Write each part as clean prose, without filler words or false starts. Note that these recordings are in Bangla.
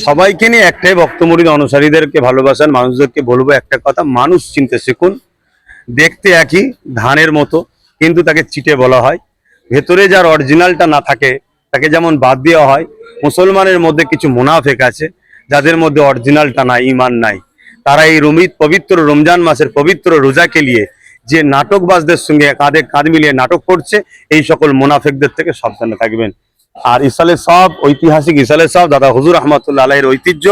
সবাইকে নিয়ে একটাই ভক্তমুরিদ অনুসারীদেরকে ভালোবাসার মানুষদেরকে বলবো একটা কথা, মানুষ চিনতে শিখুন। দেখতে একই ধানের মতো, কিন্তু তাকে চিটে বলা হয়। ভেতরে যার অরিজিনালটা না থাকে তাকে যেমন বাদ দেওয়া হয়, মুসলমানের মধ্যে কিছু মুনাফেক আছে যাদের মধ্যে অরিজিনালটা নাই, ঈমান নাই। তারা এই পবিত্র রমজান মাসের পবিত্র রোজাকে নিয়ে যে নাটকবাজদের সঙ্গে কাঁধে কাঁধ মিলিয়ে নাটক করছে, এই সকল মুনাফেকদের থেকে সাবধানে থাকবেন। আর ইসালে সব ঐতিহাসিক ইসালে সব দাদা হুজুর রহমতুল্লাহ আলাইহির ঐতিহ্য।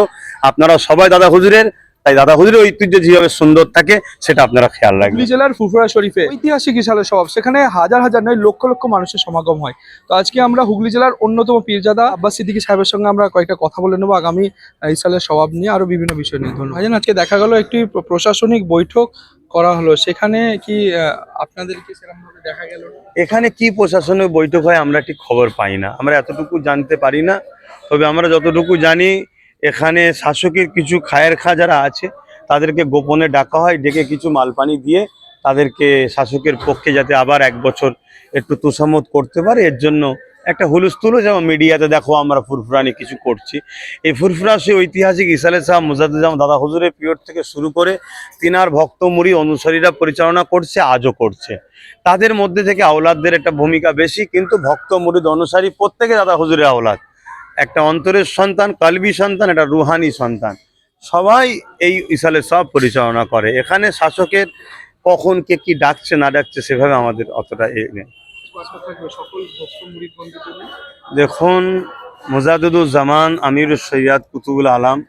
আপনারা সবাই দাদা হুজুরের, তাই দাদা হুজুরের ঐতিহ্য যেভাবে সুন্দর থাকে সেটা আপনারা খেয়াল রাখবেন। হুগলি জেলার ফুরফুরা শরীফে ঐতিহাসিক ইসালে সওয়াব, সেখানে হাজার হাজার নয় লক্ষ লক্ষ মানুষের সমাগম হয়। তো আজকে আমরা হুগলি জেলার অন্যতম পীরজাদা আব্বাস সিদ্দিকী সাহেবের সঙ্গে আমরা কয়েকটা কথা বলে নেবো আগামী ইসালে সওয়াব নিয়ে, আরো বিভিন্ন বিষয় নিয়ে। ধন্যবাদ ভাইজান। আজকে দেখা গেল একটি প্রশাসনিক বৈঠক করা হলো, সেখানে কি আপনাদেরকে সেরকম ভাবে দেখা গেল না? এখানে কি প্রশাসনিক বৈঠক হয় আমরা ঠিক খবর পাই না, আমরা এতটুকু জানতে পারি না। তবে আমরা যতটুকু জানি, এখানে শাসকের কিছু খায়ের খা যারা আছে তাদেরকে গোপনে ডাকা হয়, ডেকে কিছু মালপানি দিয়ে তাদেরকে শাসকের পক্ষে যাতে আবার এক বছর একটু তোষামত করতে পারে, এর জন্য একটা হুলস্থুলও, যেমন মিডিয়াতে দেখো আমরা ফুরফুরানি কিছু করছি। এই ফুরফুরা সেই ঐতিহাসিক ইসালে সাহেব মুজাদ্দিদ দাদা হুজুরের পিরিয়ড থেকে শুরু করে তিনার ভক্ত মুড়ি অনুসারীরা পরিচালনা করছে, আজও করছে। তাদের মধ্যে থেকে আওলাদদের একটা ভূমিকা বেশি, কিন্তু ভক্ত মুরিদ অনুসারী প্রত্যেকে দাদা হুজুরের আওলাদ। একটা অন্তরের সন্তান, কালবি সন্তান, একটা রুহানি সন্তান, সবাই এই ইসালে সব পরিচালনা করে। এখানে শাসকের কখন কে কি ডাকছে না ডাকছে সেভাবে আমাদের অতটা নেই। সকল ভক্ত মুরিদ বন্ধুদের জন্য দেখুন, মুজাদ্দিদুজ্জামান আমির সৈয়দ কুতুবুল আলম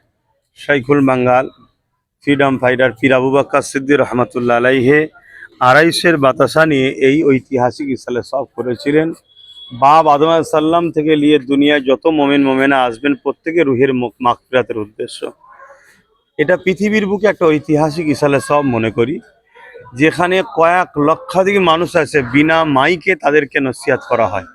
শাইখুল বাঙ্গাল ফ্রিডম ফাইটার পীর আবু বকর সিদ্দিক রহমতুল্লাহ আলাইহে আড়াইশের বাতাসা নিয়ে এই ঐতিহাসিক ইসালে সব করেছিলেন। বাপ আদম আলাইহিস সালাম থেকে নিয়ে দুনিয়ায় যত মোমেনা আসবেন প্রত্যেকে রুহের মাগফিরাতের উদ্দেশ্য। এটা পৃথিবীর বুকে একটা ঐতিহাসিক ইসালে সব মনে করি, যেখানে কয়েক লক্ষাধিক মানুষ আছে, বিনা মাইকে তাদেরকে নসিহত করা হয়।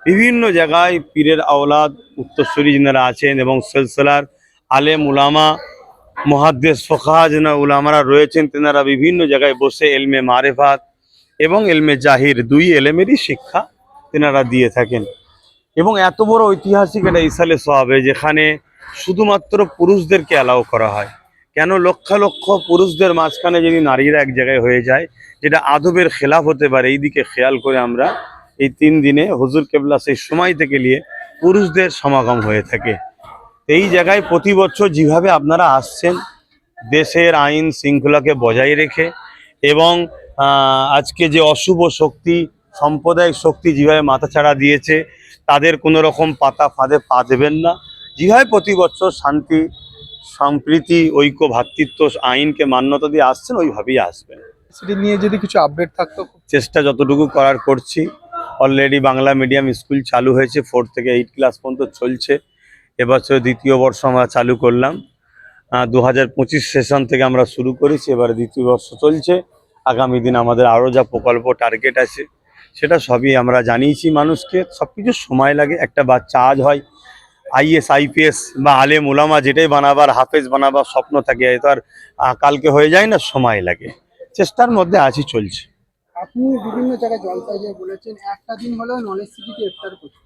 বিভিন্ন জায়গায় পীরের আওলাদ উত্তরসূরি যিনারা আছেন এবং সিলসিলার আলেম উলামা মুহাদ্দিস ফুকাহা যিনি উলামারা রয়েছেন, তেনারা বিভিন্ন জায়গায় বসে এলমে মারেফাত এবং এলমে জাহির, দুই এলেমেরই শিক্ষা তেনারা দিয়ে থাকেন। এবং এত বড় ঐতিহাসিক একটা ইসালে সওয়াবে, যেখানে শুধুমাত্র পুরুষদেরকে অ্যালাউ করা হয়। কেন? লক্ষ লক্ষ পুরুষদের মাঝখানে যদি নারীরা এক জায়গায় হয়ে যায়, যেটা আদবের খেলাফ হতে পারে, এই দিকে খেয়াল করে আমরা এই 3 দিনে হুজুর কেবলা সেই সময় থেকে নিয়ে পুরুষদের সমাগম হয়ে থাকে। এই জায়গায় প্রতি বছর যেভাবে আপনারা আসছেন, দেশের আইন শৃঙ্খলাকে বজায় রেখে, এবং আজকে যে অশুভ শক্তি, সাম্প্রদায়িক শক্তি যেভাবে মাথাছাড়া দিয়েছে, তাদের কোনো রকম পাতা ফাঁদে পা দেবেন না। যেভাবে প্রতি বছর শান্তি সম্প্রীতি ঐক্য ভ্রাতৃত্ব আইনকে মান্যতা দিয়ে আসছেন, ওইভাবেই আসবেন। সেটি নিয়ে যদি কিছু আপডেট থাকতো। চেষ্টা যতটুকু করার করছি। অলরেডি বাংলা মিডিয়াম স্কুল চালু হয়েছে, 4 থেকে 8 ক্লাস পর্যন্ত চলছে। এবছর দ্বিতীয় বর্ষ আমরা চালু করলাম। 2025 সেশন থেকে আমরা শুরু করেছি, এবার দ্বিতীয় বর্ষ চলছে। আগামী দিন আমাদের আরও যা প্রকল্প টার্গেট আছে সেটা সবই আমরা জানিয়েছি মানুষকে। সব কিছু সময় লাগে। একটা বাচ্চা আজ হয় আইএস আইপিএস বা আলেম ওলামা যেটাই বানাবার, হাফেজ বানাবার স্বপ্ন থাকে, তো আর কালকে হয়ে যায় না, সময় লাগে। চেষ্টার মধ্যে আছি, চলছে। আপনি বিভিন্ন জায়গায় জলসায় যে বলেছেন একটা দিন হলেও নলেজ সিটিতে ইফতার করছেন,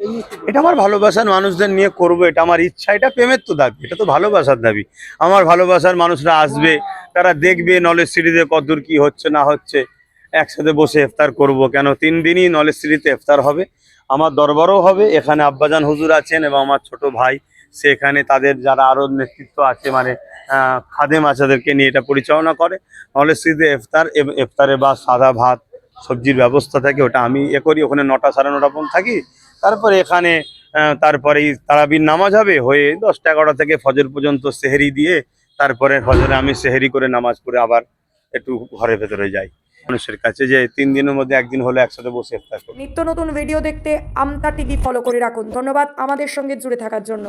এই নিয়ে কি বলবেন? এটা আমার ভালোবাসার মানুষদের নিয়ে করব, এটা আমার ইচ্ছা, এটা প্রেমের তো দাবি, এটা তো ভালোবাসার দাবি। আমার ভালোবাসার মানুষরা আসবে, তারা দেখবে নলেজ সিটিতে কতদূর কি হচ্ছে না হচ্ছে, একসাথে বসে ইফতার করব। কেন 3 দিনই নলেজ সিটিতে ইফতার হবে, আমার দরবারও হবে। এখানে আব্বাজান হুজুর আছেন এবং আমার ছোট ভাই, সেখানে তাদের যারা আরও নেতৃত্ব আছে, মানে খাদেম আছে, তাদেরকে নিয়ে এটা পরিচালনা করে। নলেজ সিটিতে ইফতারে বা সাদা ভাত সবজির ব্যবস্থা থাকে, ওটা আমি করি। ওখানে 9টা সাড়ে 9টা পর্যন্ত থাকি। তারপরে এখানে তারপরে তারাবির নামাজ হবে, হয়ে 10টা 11টা থেকে ফজর পর্যন্ত সেহেরি দিয়ে, তারপরে ফজরে আমি সেহেরি করে নামাজ পড়ে আবার একটু ঘরের ভেতরে যাই। মানুষের কাছে যে 3 দিনের মধ্যে একদিন হলে একসাথে বসে ইফতার করি। নিত্য নতুন ভিডিও দেখতে আমতা টিভি ফলো করে রাখুন। ধন্যবাদ আমাদের সঙ্গে জুড়ে থাকার জন্য।